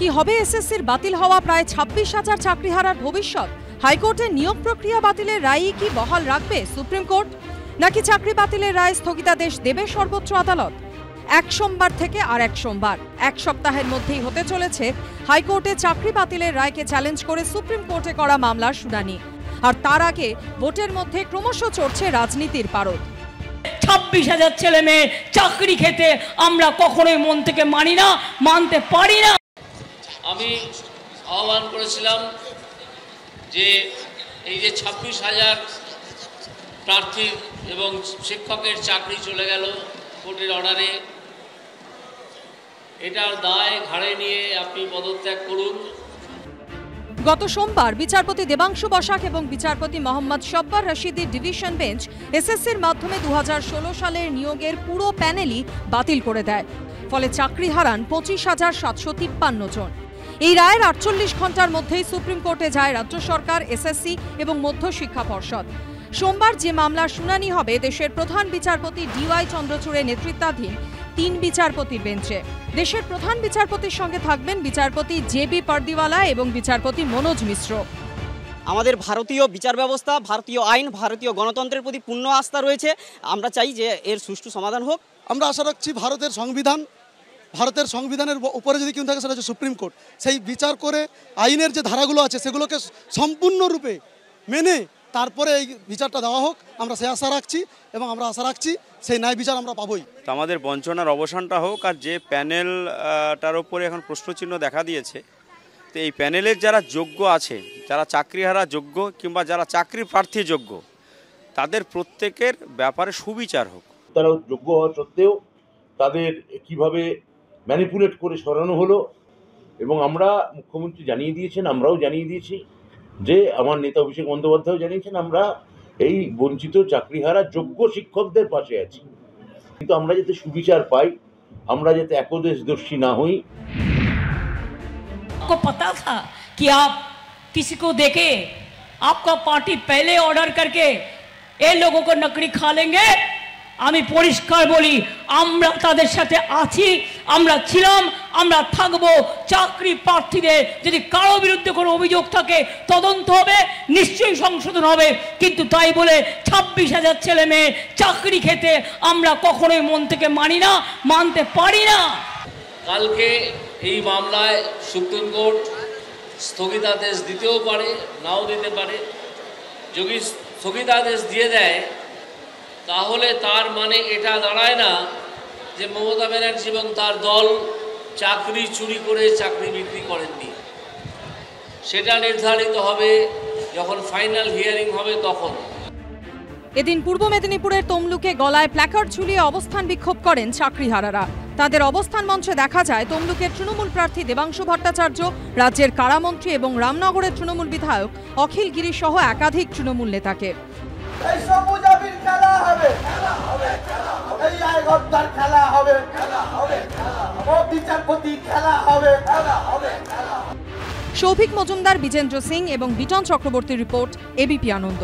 কি হবে এসএসসির বাতিল হওয়া প্রায় 26,000 চাকরিহারার ভবিষ্যৎ? হাইকোর্টের নিয়োগ প্রক্রিয়া বাতিলের রায়ই কি বহাল রাখবে সুপ্রিম কোর্ট, নাকি চাকরি বাতিলের রায় স্থগিতাদেশ দেবে সর্বোচ্চ আদালত? এক সোমবার থেকে আর এক সোমবার, এক সপ্তাহের মধ্যেই হতে চলেছে হাইকোর্টে চাকরি বাতিলের রায়কে চ্যালেঞ্জ করে সুপ্রিম কোর্টে করা মামলার শুনানি। আর তার আগে ভোটের মধ্যে ক্রমশ চড়ছে রাজনীতির পারদ। 26,000 ছেলে মেয়ে চাকরি খেতে আমরা কখনোই মন থেকে মানি না, মানতে পারি না। আমি আহ্বান করেছিলাম যে এই যে 26,000 প্রার্থী এবং শিক্ষকের চাকরি চলে গেল কোর্টের অর্ডারে, এটার দায় ঘাড়ে নিয়ে আপনি পদত্যাগ করুন। গত সোমবার বিচারপতি দেবাংশু বসাক এবং বিচারপতি মোহাম্মদ শব্বার রশিদের ডিভিশন বেঞ্চ এসএসসির মাধ্যমে 2016 সালের নিয়োগের পুরো প্যানেলই বাতিল করে দেয়। ফলে চাকরি হারান 25,753 জন। এই রায়ের 48 ঘন্টার মধ্যেই সুপ্রিম কোর্টে যায় রাজ্য সরকার, এসএসসি এবং মধ্য শিক্ষা পর্ষদ। সোমবার যে মামলার শুনানি হবে দেশের প্রধান বিচারপতি ডিওয়াই চন্দ্রচূড়ের নেতৃত্বাধীন 3 বিচারপতির বেঞ্চে। দেশের প্রধান বিচারপতির সঙ্গে থাকবেন বিচারপতি জেবি পারদিওয়ালা এবং বিচারপতি মনোজ মিশ্র। আমাদের ভারতীয় বিচার ব্যবস্থা, ভারতীয় আইন, ভারতীয় গণতন্ত্রের প্রতি পূর্ণ আস্থা রয়েছে। আমরা চাই যে এর সুষ্ঠু সমাধান হোক। আমরা আশা রাখছি ভারতের সংবিধানের উপরে যদি কেউ থাকে সেটা হচ্ছে সুপ্রিম কোর্ট, সেই বিচার করে আইনের যে ধারাগুলো আছে সেগুলোকে সম্পূর্ণরূপে মেনে তারপরে এই বিচারটা দেওয়া হোক, আমরা সেই আশা রাখছি এবং আমরা আশা রাখছি সেই ন্যায় বিচার আমরা পাবই। আমাদের বঞ্চনার অবসানটা হোক। আর যে প্যানেলটার উপরে এখন প্রশ্নচিহ্ন দেখা দিয়েছে, তো এই প্যানেলের যারা যোগ্য আছে, যারা চাকরিহারা যোগ্য কিংবা যারা চাকরি প্রার্থী যোগ্য, তাদের প্রত্যেকের ব্যাপারে সুবিচার হোক। তারা যোগ্য হওয়া সত্ত্বেও তাদের কিভাবে ম্যানিপুলেট করে সরানো হলো, এবং আমরা মুখ্যমন্ত্রী জানিয়ে দিয়েছেন, আমরাও জানিয়ে দিয়েছি, যে আমার নেতা অভিষেক বন্দ্যোপাধ্যায় জানিয়েছেন, আমরা এই বঞ্চিত চাকরিহারা যোগ্য শিক্ষকদের পাশে আছি। কিন্তু আমরা যাতে সুবিচার পাই, আমরা যাতে একদেশদর্শী না হই। आपको पता था कि आप किसी को देके आपका पार्टी पहले ऑर्डर करके ये लोगों को नकड़ी खा लेंगे। আমি পরিষ্কার বলি, আমরা তাদের সাথে আছি, আমরা ছিলাম, আমরা থাকবো। চাকরি প্রার্থীদের যদি কারো বিরুদ্ধে কোনো অভিযোগ থাকে তদন্ত হবে, নিশ্চয়ই সংশোধন হবে। কিন্তু তাই বলে 26,000 ছেলে মেয়ে চাকরি খেতে আমরা কখনোই মন থেকে মানি না, মানতে পারি না। কালকে এই মামলায় সুপ্রিম কোর্ট স্থগিতাদেশ দিতেও পারে, নাও দিতে পারে। যদি স্থগিতাদেশ দিয়ে দেয় তাহলে তার মানে এটা দাঁড়ায় না যে মমতা ব্যানার্জি এবং তার দল চাকরি চুরি করে চাকরি বিক্রি করেননি। সেটা নির্ধারিত হবে যখন ফাইনাল হিয়ারিং হবে তখন। এদিন পূর্ব মেদিনীপুরের তমলুকে গলায় প্ল্যাকার্ড ঝুলিয়ে অবস্থান বিক্ষোভ করেন চাকরিহারারা। তাদের অবস্থান মঞ্চে দেখা যায় তমলুকের তৃণমূল প্রার্থী দেবাংশু ভট্টাচার্য, রাজ্যের কারামন্ত্রী এবং রামনগরের তৃণমূল বিধায়ক অখিল গিরি সহ একাধিক তৃণমূল নেতাকে। সৌভিক মজুমদার, বিজেন্দ্র সিং এবং বিটন চক্রবর্তী রিপোর্ট, এবিপি আনন্দ।